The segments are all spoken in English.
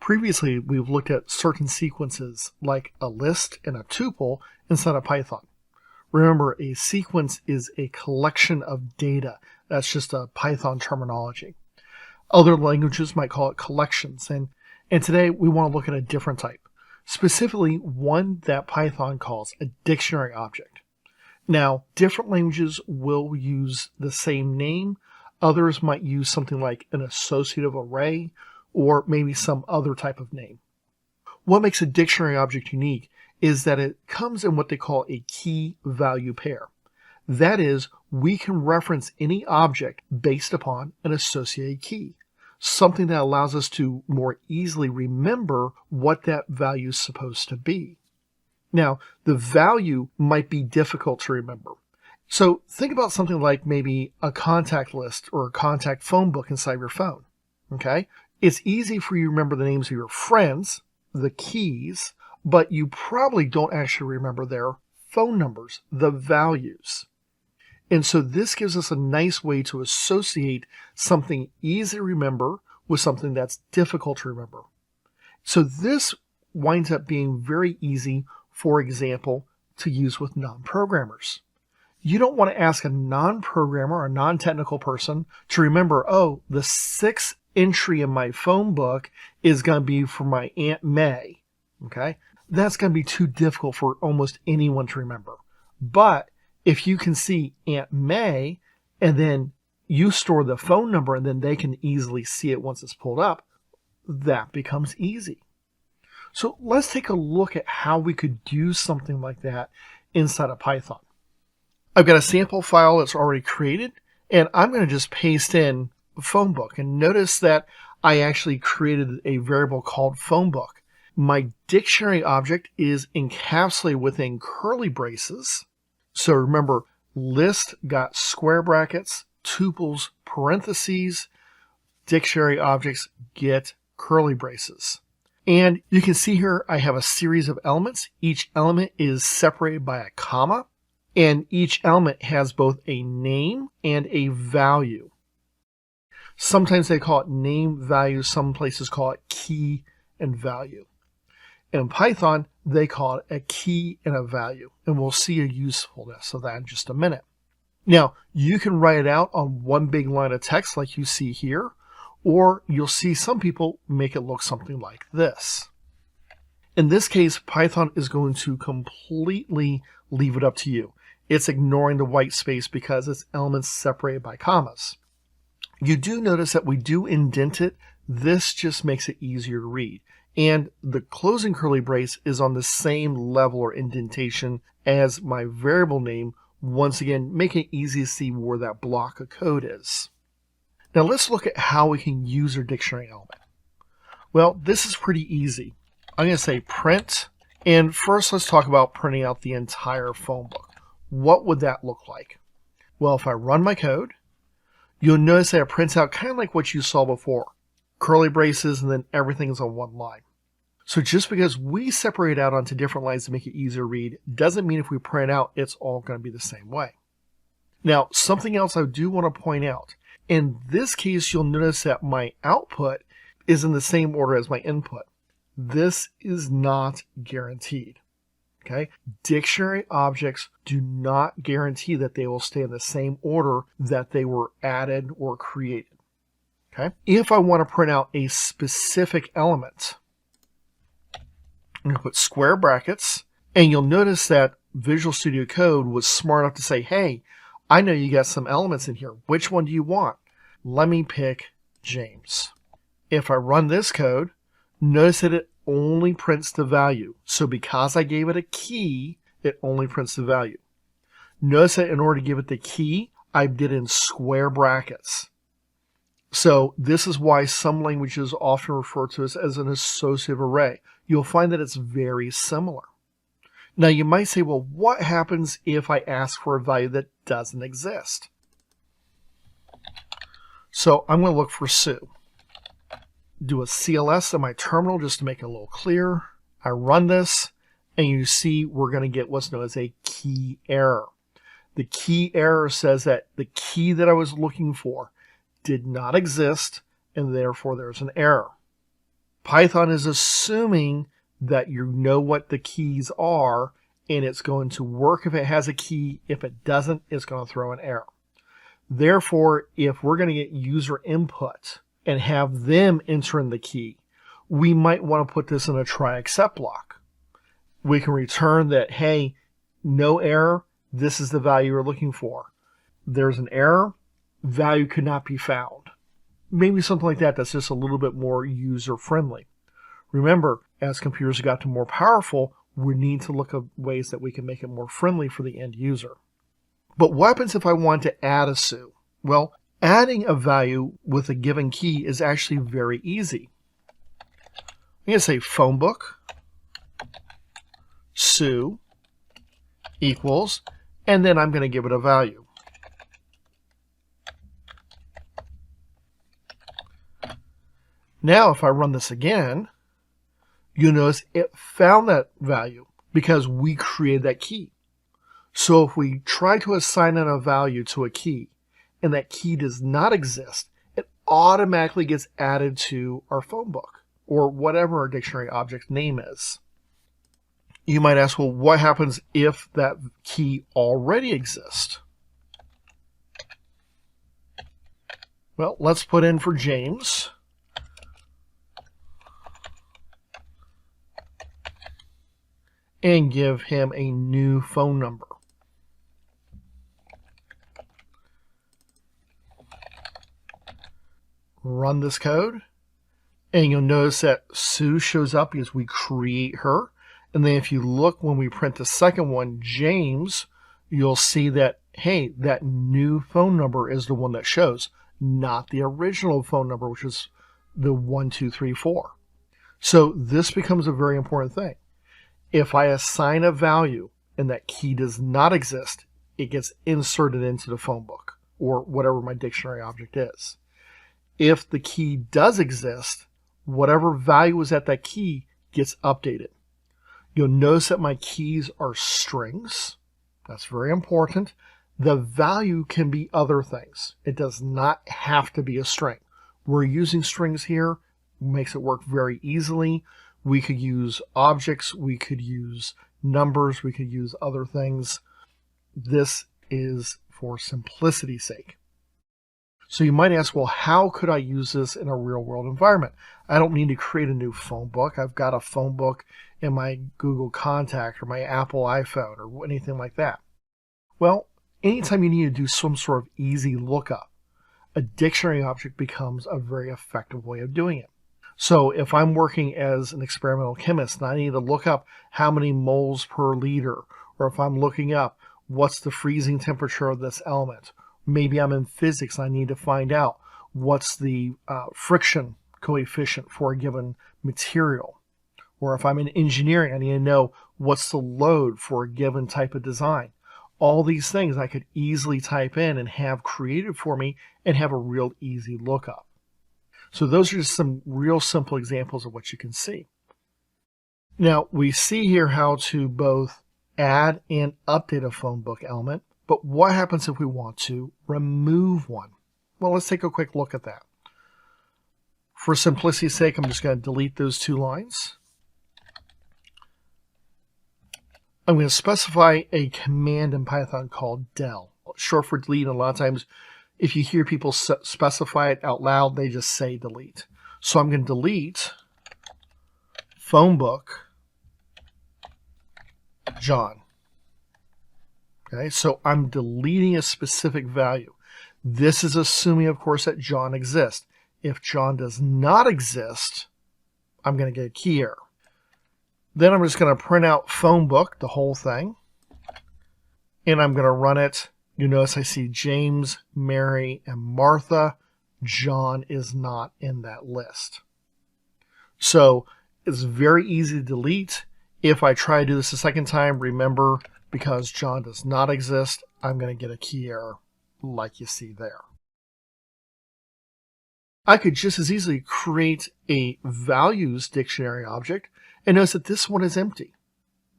Previously, we've looked at certain sequences like a list and a tuple inside of Python. Remember, a sequence is a collection of data. That's just a Python terminology. Other languages might call it collections, and today we want to look at a different type, specifically one that Python calls a dictionary object. Now, different languages will use the same name. Others might use something like an associative array or maybe some other type of name. What makes a dictionary object unique is that it comes in what they call a key-value pair. That is, we can reference any object based upon an associated key, something that allows us to more easily remember what that value is supposed to be. Now, the value might be difficult to remember. So think about something like maybe a contact list or a contact phone book inside your phone. Okay? It's easy for you to remember the names of your friends, the keys, but you probably don't actually remember their phone numbers, the values. And so this gives us a nice way to associate something easy to remember with something that's difficult to remember. So this winds up being very easy, for example, to use with non-programmers. You don't want to ask a non-programmer or a non-technical person to remember, oh, the sixth entry in my phone book is going to be for my Aunt May. Okay? That's going to be too difficult for almost anyone to remember. But if you can see Aunt May and then you store the phone number and then they can easily see it once it's pulled up, that becomes easy. So let's take a look at how we could do something like that inside of Python. I've got a sample file that's already created, and I'm going to just paste in phone book. And notice that I actually created a variable called phone book. My dictionary object is encapsulated within curly braces. So remember, list got square brackets, tuples, parentheses, dictionary objects get curly braces. And you can see here I have a series of elements. Each element is separated by a comma, and each element has both a name and a value. Sometimes they call it name, value. Some places call it key and value. In Python, they call it a key and a value. And we'll see a usefulness of that in just a minute. Now, you can write it out on one big line of text like you see here, or you'll see some people make it look something like this. In this case, Python is going to completely leave it up to you. It's ignoring the white space because it's elements separated by commas. You do notice that we do indent it. This just makes it easier to read. And the closing curly brace is on the same level or indentation as my variable name, once again, making it easy to see where that block of code is. Now let's look at how we can use our dictionary element. Well, this is pretty easy. I'm going to say print, and first let's talk about printing out the entire phone book. What would that look like? Well, if I run my code, you'll notice that it prints out kind of like what you saw before. Curly braces, and then everything is on one line. So just because we separate out onto different lines to make it easier to read doesn't mean if we print out, it's all going to be the same way. Now, something else I do want to point out. In this case, you'll notice that my output is in the same order as my input. This is not guaranteed. Okay? Dictionary objects do not guarantee that they will stay in the same order that they were added or created. Okay? If I want to print out a specific element, I'm going to put square brackets, and you'll notice that Visual Studio Code was smart enough to say, hey, I know you got some elements in here. Which one do you want? Let me pick James. If I run this code, notice that it only prints the value. So because I gave it a key, it only prints the value. Notice that in order to give it the key, I did in square brackets. So this is why some languages often refer to this as an associative array. You'll find that it's very similar. Now you might say, well, what happens if I ask for a value that doesn't exist? So I'm going to look for Sue. Do a CLS in my terminal just to make it a little clearer. I run this, and you see we're going to get what's known as a key error. The key error says that the key that I was looking for did not exist, and therefore there's an error. Python is assuming that you know what the keys are, and it's going to work if it has a key. If it doesn't, it's going to throw an error. Therefore, if we're going to get user input and have them enter in the key, we might want to put this in a try except block. We can return that, hey, no error, this is the value you're looking for. There's an error, value could not be found. Maybe something like that that's just a little bit more user-friendly. Remember, as computers got to more powerful, we need to look at ways that we can make it more friendly for the end user. But what happens if I want to add a SU? Well, adding a value with a given key is actually very easy. I'm going to say phone book, SU, equals, and then I'm going to give it a value. Now, if I run this again, you'll notice it found that value because we created that key. So if we try to assign a value to a key and that key does not exist, it automatically gets added to our phone book or whatever our dictionary object name is. You might ask, well, what happens if that key already exists? Well, let's put in for James. And give him a new phone number. Run this code, and you'll notice that Sue shows up because we create her. And then if you look when we print the second one, James, you'll see that, hey, that new phone number is the one that shows, not the original phone number, which is the 1234. So this becomes a very important thing. If I assign a value and that key does not exist, it gets inserted into the phone book or whatever my dictionary object is. If the key does exist, whatever value is at that key gets updated. You'll notice that my keys are strings. That's very important. The value can be other things. It does not have to be a string. We're using strings here. Makes it work very easily. We could use objects. We could use numbers. We could use other things. This is for simplicity's sake. So you might ask, well, how could I use this in a real-world environment? I don't need to create a new phone book. I've got a phone book in my Google Contact or my Apple iPhone or anything like that. Well, anytime you need to do some sort of easy lookup, a dictionary object becomes a very effective way of doing it. So if I'm working as an experimental chemist and I need to look up how many moles per liter, or if I'm looking up what's the freezing temperature of this element, maybe I'm in physics and I need to find out what's the friction coefficient for a given material. Or if I'm in engineering, I need to know what's the load for a given type of design. All these things I could easily type in and have created for me and have a real easy lookup. So those are just some real simple examples of what you can see. Now we see here how to both add and update a phone book element, but what happens if we want to remove one? Well, let's take a quick look at that. For simplicity's sake, I'm just going to delete those two lines. I'm going to specify a command in Python called del, short for delete. A lot of times, if you hear people specify it out loud, they just say delete. So I'm going to delete phone book John. Okay, so I'm deleting a specific value. This is assuming, of course, that John exists. If John does not exist, I'm going to get a key error. Then I'm just going to print out phone book, the whole thing, and I'm going to run it. You notice I see James, Mary, and Martha. John is not in that list. So it's very easy to delete. If I try to do this a second time, remember, because John does not exist, I'm going to get a key error like you see there. I could just as easily create a values dictionary object and notice that this one is empty.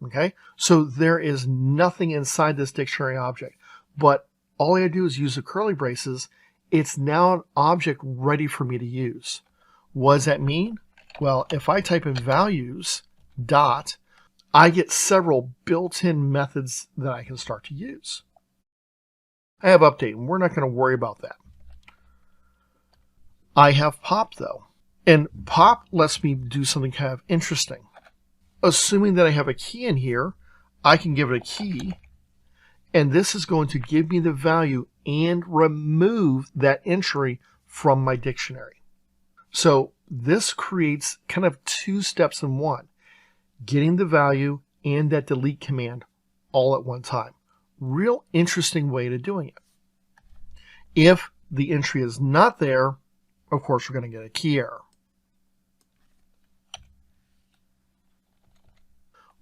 Okay, so there is nothing inside this dictionary object, but all I gotta do is use the curly braces. It's now an object ready for me to use. What does that mean? Well, if I type in values dot, I get several built-in methods that I can start to use. I have update, and we're not going to worry about that. I have pop, though. And pop lets me do something kind of interesting. Assuming that I have a key in here, I can give it a key, and this is going to give me the value and remove that entry from my dictionary. So this creates kind of two steps in one, getting the value and that delete command all at one time. Real interesting way to doing it. If the entry is not there, of course, we're going to get a key error.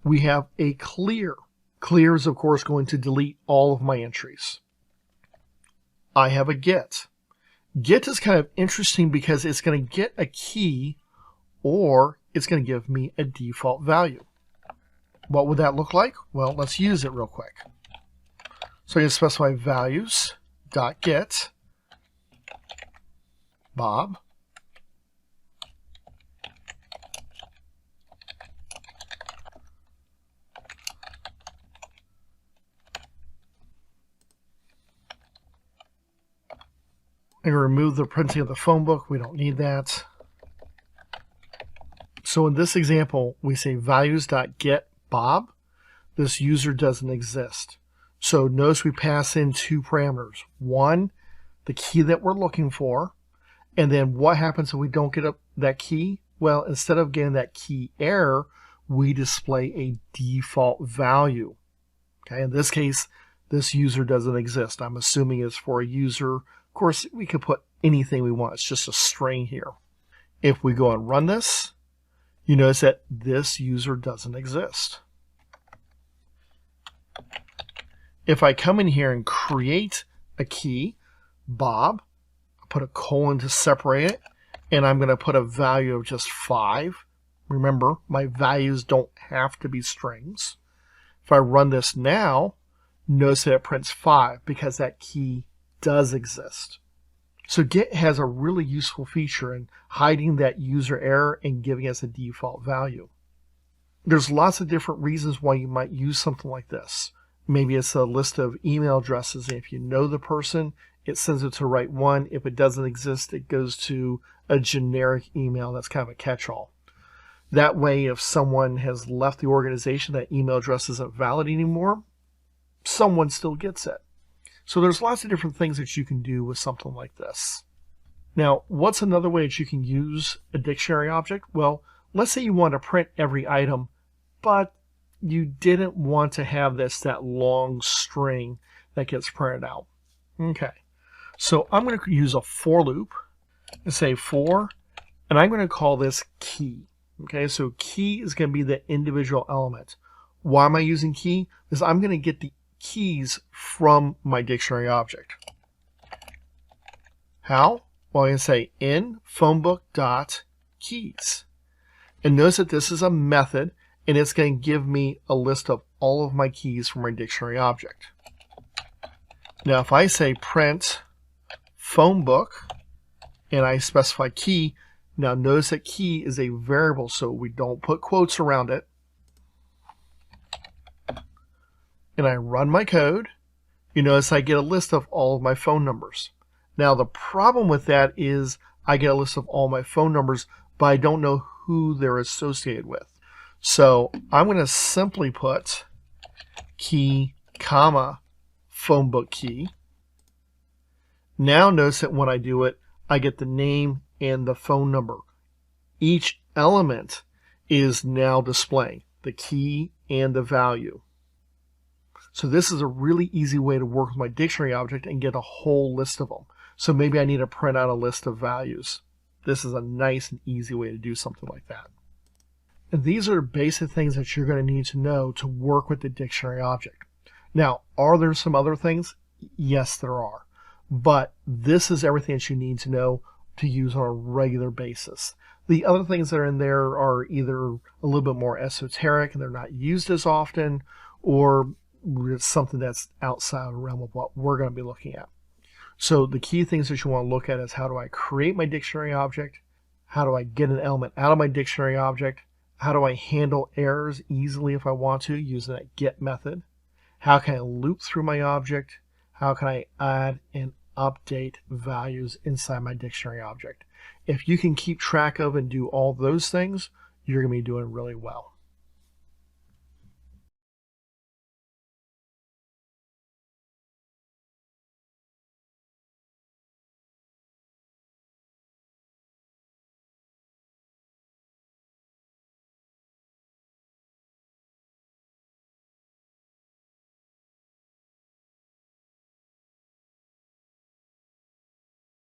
We have a clear. Clear is, of course, going to delete all of my entries. I have a get. Get is kind of interesting because it's going to get a key or it's going to give me a default value. What would that look like? Well, let's use it real quick. So I can specify values.get Bob. I'm going to remove the printing of the phone book. We don't need that. So in this example, we say values.get Bob. This user doesn't exist. So notice we pass in two parameters. One, the key that we're looking for. And then what happens if we don't get that key? Well, instead of getting that key error, we display a default value. Okay, in this case, this user doesn't exist. I'm assuming it's for a user. Of course, we could put anything we want. It's just a string here. If we go and run this, you notice that this user doesn't exist. If I come in here and create a key, Bob, I'll put a colon to separate it, and I'm going to put a value of just 5. Remember, my values don't have to be strings. If I run this now, notice that it prints 5 because that key does exist. So Get has a really useful feature in hiding that user error and giving us a default value. There's lots of different reasons why you might use something like this. Maybe it's a list of email addresses, and if you know the person, it sends it to the right one. If it doesn't exist, it goes to a generic email that's kind of a catch-all. That way, if someone has left the organization, that email address isn't valid anymore, someone still gets it. So there's lots of different things that you can do with something like this. Now, what's another way that you can use a dictionary object? Well, let's say you want to print every item, but you didn't want to have that long string that gets printed out. Okay, so I'm going to use a for loop and say for, and I'm going to call this key. Okay, so key is going to be the individual element. Why am I using key? Because I'm going to get the keys from my dictionary object. How? Well, I'm going to say in phonebook.keys. And notice that this is a method, and it's going to give me a list of all of my keys from my dictionary object. Now, if I say print phonebook, and I specify key, now notice that key is a variable, so we don't put quotes around it. And I run my code, you notice I get a list of all of my phone numbers. Now the problem with that is I get a list of all my phone numbers, but I don't know who they're associated with. So I'm going to simply put key, comma, phone book key. Now notice that when I do it, I get the name and the phone number. Each element is now displaying the key and the value. So this is a really easy way to work with my dictionary object and get a whole list of them. So maybe I need to print out a list of values. This is a nice and easy way to do something like that. And these are basic things that you're going to need to know to work with the dictionary object. Now, are there some other things? Yes, there are. But this is everything that you need to know to use on a regular basis. The other things that are in there are either a little bit more esoteric and they're not used as often, or it's something that's outside the realm of what we're going to be looking at. So the key things that you want to look at is how do I create my dictionary object? How do I get an element out of my dictionary object? How do I handle errors easily if I want to using that get method? How can I loop through my object? How can I add and update values inside my dictionary object? If you can keep track of and do all those things, you're going to be doing really well.